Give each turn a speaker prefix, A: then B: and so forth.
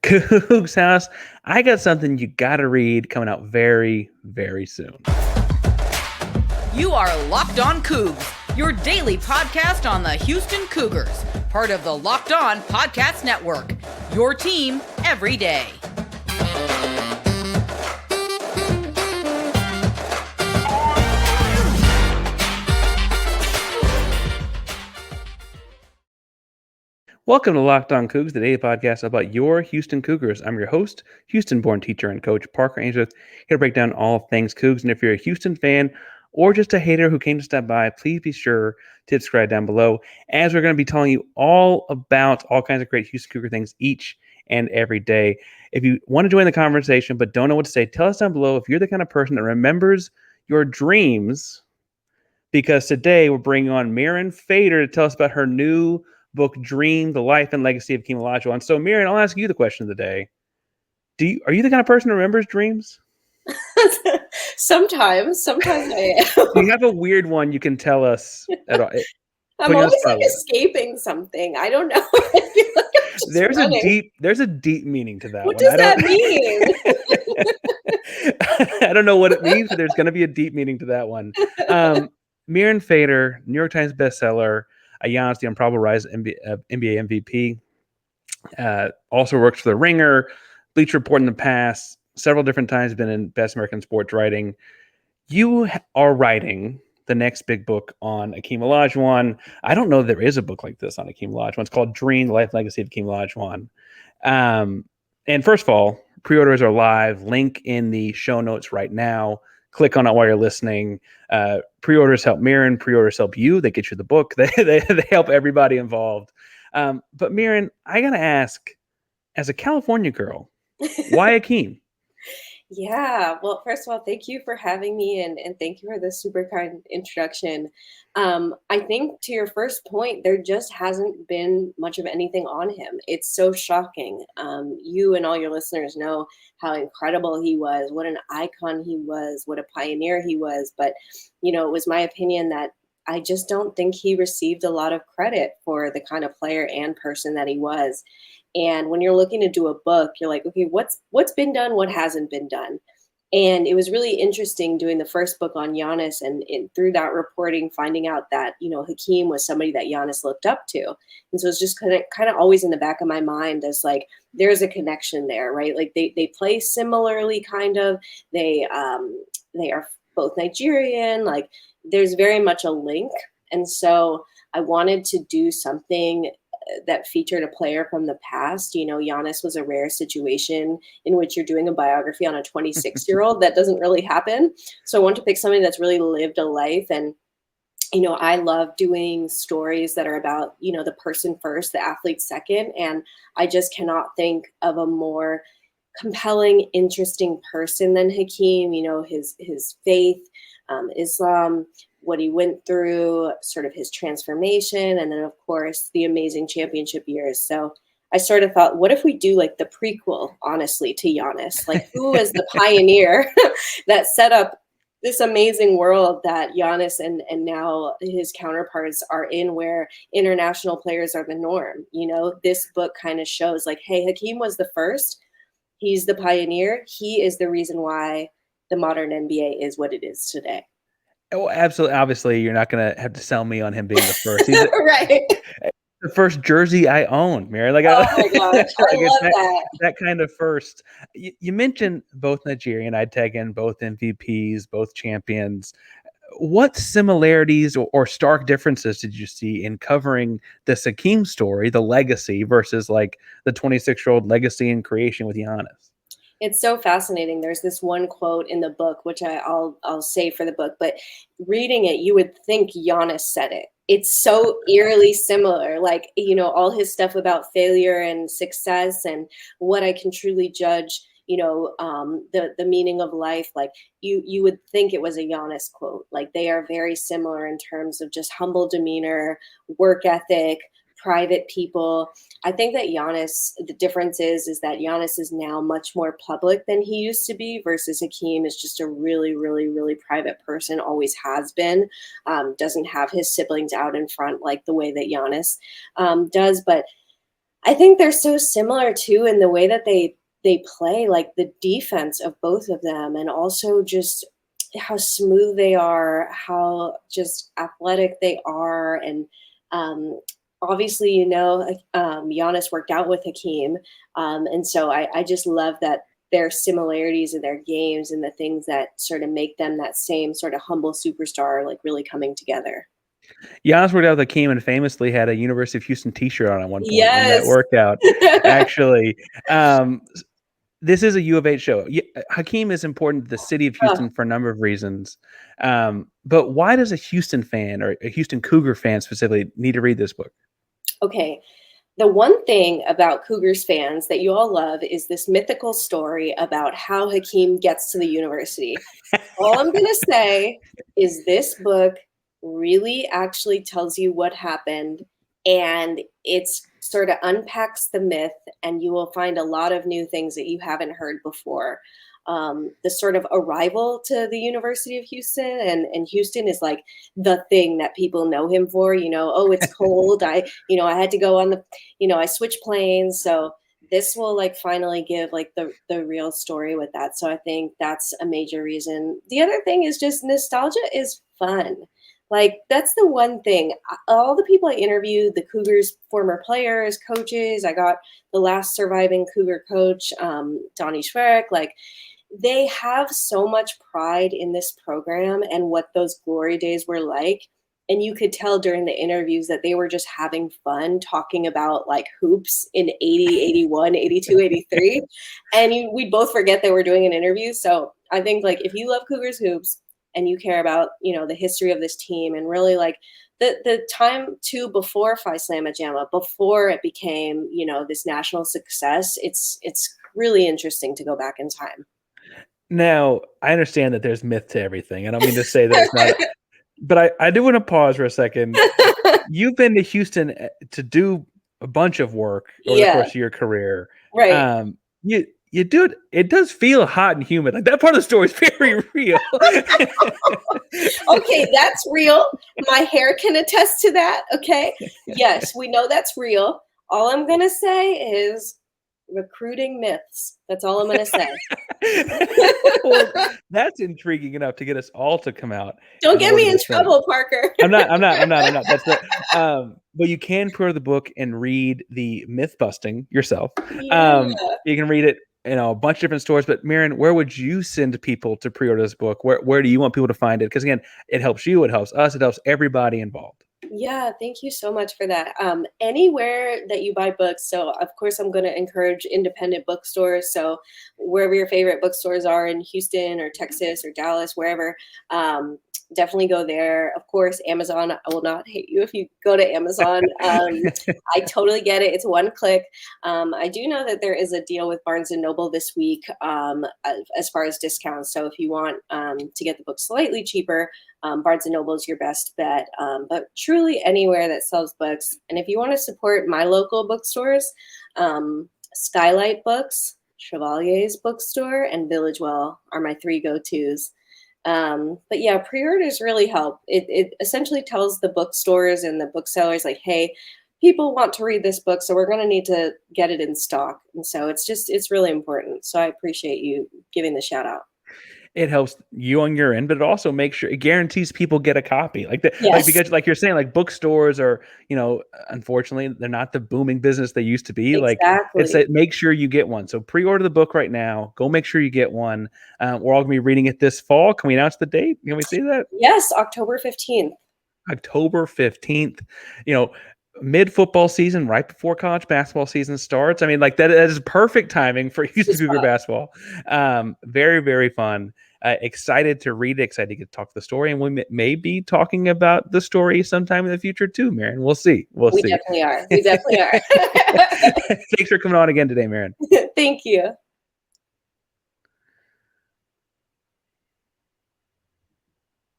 A: Coogs House. I got something you got to read coming out very, very soon.
B: You are Locked On Cougs, your daily podcast on the Houston Cougars, part of the Locked On Podcast Network, your team every day.
A: Welcome to Locked On Cougs, the daily podcast about your Houston Cougars. I'm your host, Houston-born teacher and coach Parker Ainsworth, here to break down all things Cougs. And if you're a Houston fan or just a hater who came to stop by, please be sure to subscribe down below, as we're going to be telling you all about all kinds of great Houston Cougar things each and every day. If you want to join the conversation but don't know what to say, tell us down below if you're the kind of person that remembers your dreams, because today we're bringing on Mirin Fader to tell us about her new book, Dream, The Life and Legacy of Hakeem Olajuwon. So, Mirin, I'll ask you the question of the day. Are you the kind of person who remembers dreams?
C: Sometimes I am.
A: Do you have a weird one you can tell us at all?
C: I'm always like escaping something. I don't know. I feel like I'm just
A: there's a deep meaning to that.
C: What does that mean?
A: I don't know what it means, but there's going to be a deep meaning to that one. Mirin Fader, New York Times bestseller, Giannis, the Improbable Rise NBA MVP. Also works for The Ringer, Bleacher Report in the past, several different times been in Best American Sports Writing. You are writing the next big book on Hakeem Olajuwon. I don't know there is a book like this on Hakeem Olajuwon. It's called Dream, The Life Legacy of Hakeem Olajuwon. And first of all, pre-orders are live. Link in the show notes right now. Click on it while you're listening. Pre-orders help Mirin. Pre-orders help you. They get you the book. They help everybody involved. But Mirin, I got to ask, as a California girl, why Hakeem?
C: Yeah, well, first of all, thank you for having me and thank you for the super kind introduction. I think to your first point, there just hasn't been much of anything on him. It's so shocking. You and all your listeners know how incredible he was, what an icon he was, what a pioneer he was. But, it was my opinion that I just don't think he received a lot of credit for the kind of player and person that he was. And when you're looking to do a book, you're like, okay, what's been done? What hasn't been done? And it was really interesting doing the first book on Giannis and through that reporting, finding out that, Hakeem was somebody that Giannis looked up to. And so it's just kind of always in the back of my mind as like, there's a connection there, right? Like they play similarly, kind of. They are both Nigerian, like there's very much a link. And so I wanted to do something that featured a player from the past. Giannis was a rare situation in which you're doing a biography on a 26-year-old. That doesn't really happen. So I want to pick somebody that's really lived a life. And, I love doing stories that are about, the person first, the athlete second. And I just cannot think of a more compelling, interesting person than Hakeem. His faith, Islam, what he went through, sort of his transformation, and then, of course, the amazing championship years. So I sort of thought, what if we do like the prequel, honestly, to Giannis? Like, who was the pioneer that set up this amazing world that Giannis and now his counterparts are in, where international players are the norm? This book kind of shows like, hey, Hakeem was the first. He's the pioneer. He is the reason why the modern NBA is what it is today.
A: Oh, absolutely. Obviously, you're not going to have to sell me on him being the first. He's
C: right.
A: The first jersey I own, Mary. Like,
C: oh my gosh, I love
A: that kind of first. You mentioned both Nigerian. I'd tag in both MVPs, both champions. What similarities or stark differences did you see in covering the Hakeem story, the legacy, versus like the 26-year-old legacy and creation with Giannis?
C: It's so fascinating. There's this one quote in the book, which I'll say for the book, but reading it, you would think Giannis said it. It's so eerily similar, like, all his stuff about failure and success and what I can truly judge, the meaning of life. Like you would think it was a Giannis quote. Like they are very similar in terms of just humble demeanor, work ethic, private people. I think that Giannis, the difference is that Giannis is now much more public than he used to be, versus Hakeem is just a really, really, really private person, always has been, doesn't have his siblings out in front like the way that Giannis does. But I think they're so similar too in the way that they play, like the defense of both of them, and also just how smooth they are, how just athletic they are, and obviously, Giannis worked out with Hakeem, and so I just love that their similarities in their games and the things that sort of make them that same sort of humble superstar, like really coming together.
A: Giannis worked out with Hakeem and famously had a University of Houston T-shirt on at one point in that
C: Yes.
A: workout. Actually, this is a U of H show. Hakeem is important to the city of Houston for a number of reasons. But why does a Houston fan or a Houston Cougar fan specifically need to read this book?
C: Okay. The one thing about Cougars fans that you all love is this mythical story about how Hakeem gets to the university. All I'm going to say is this book really actually tells you what happened, and it's sort of unpacks the myth, and you will find a lot of new things that you haven't heard before. The sort of arrival to the University of Houston, and Houston is like the thing that people know him for. Oh, it's cold. I had to go on I switched planes. So this will like finally give like the real story with that. So I think that's a major reason. The other thing is just nostalgia is fun. Like that's the one thing. All the people I interviewed, the Cougars former players, coaches, I got the last surviving Cougar coach, Donnie Schwerek, like they have so much pride in this program and what those glory days were like. And you could tell during the interviews that they were just having fun talking about like hoops in 80, 81, 82, 83. And we'd both forget they were doing an interview. So I think like if you love Cougars hoops and you care about, the history of this team and really like the time too before Phi Slamma Jamma, before it became, this national success, it's really interesting to go back in time.
A: Now, I understand that there's myth to everything. I don't mean to say that it's not, but I do want to pause for a second. You've been to Houston to do a bunch of work over the course of your career.
C: Right.
A: You do it. It does feel hot and humid. Like that part of the story is very real.
C: Okay, that's real. My hair can attest to that. Okay. Yes, we know that's real. All I'm going to say is recruiting myths. That's all I'm going to say.
A: Well, that's intriguing enough to get us all to come out.
C: Don't get me in trouble, Parker.
A: I'm not. That's the. But you can pre-order the book and read the myth busting yourself.
C: Yeah.
A: You can read it in a bunch of different stores. But Mirin, where would you send people to pre-order this book? Where do you want people to find it? Because again, it helps you, it helps us, it helps everybody involved.
C: Yeah, thank you so much for that. Anywhere that you buy books, so of course I'm going to encourage independent bookstores. So wherever your favorite bookstores are in Houston or Texas or Dallas, wherever, definitely go there. Of course, Amazon. I will not hate you if you go to Amazon. I totally get it. It's one click. I do know that there is a deal with Barnes and Noble this week as far as discounts. So if you want to get the book slightly cheaper, Barnes and Noble is your best bet. But truly anywhere that sells books. And if you want to support my local bookstores, Skylight Books, Chevalier's Bookstore, and Village Well are my three go-tos. But yeah, pre-orders really help. It essentially tells the bookstores and the booksellers like, hey, people want to read this book, so we're going to need to get it in stock. And so it's really important. So I appreciate you giving the shout out.
A: It helps you on your end, but it also makes sure it guarantees people get a copy. Like
C: Yes.
A: because like you're saying, like bookstores are, unfortunately they're not the booming business they used to be.
C: Exactly.
A: Like make sure you get one. So pre-order the book right now. Go make sure you get one. We're all gonna be reading it this fall. Can we announce the date? Can we see that?
C: Yes, October 15th.
A: October 15th. Mid football season, right before college basketball season starts. I mean, like that is perfect timing for Houston Cougar basketball. Very, very fun. Excited to read it, excited to get to talk the story, and we may be talking about the story sometime in the future too, Mirin. We'll see. We
C: definitely are. We definitely are.
A: Thanks for coming on again today, Mirin.
C: Thank you.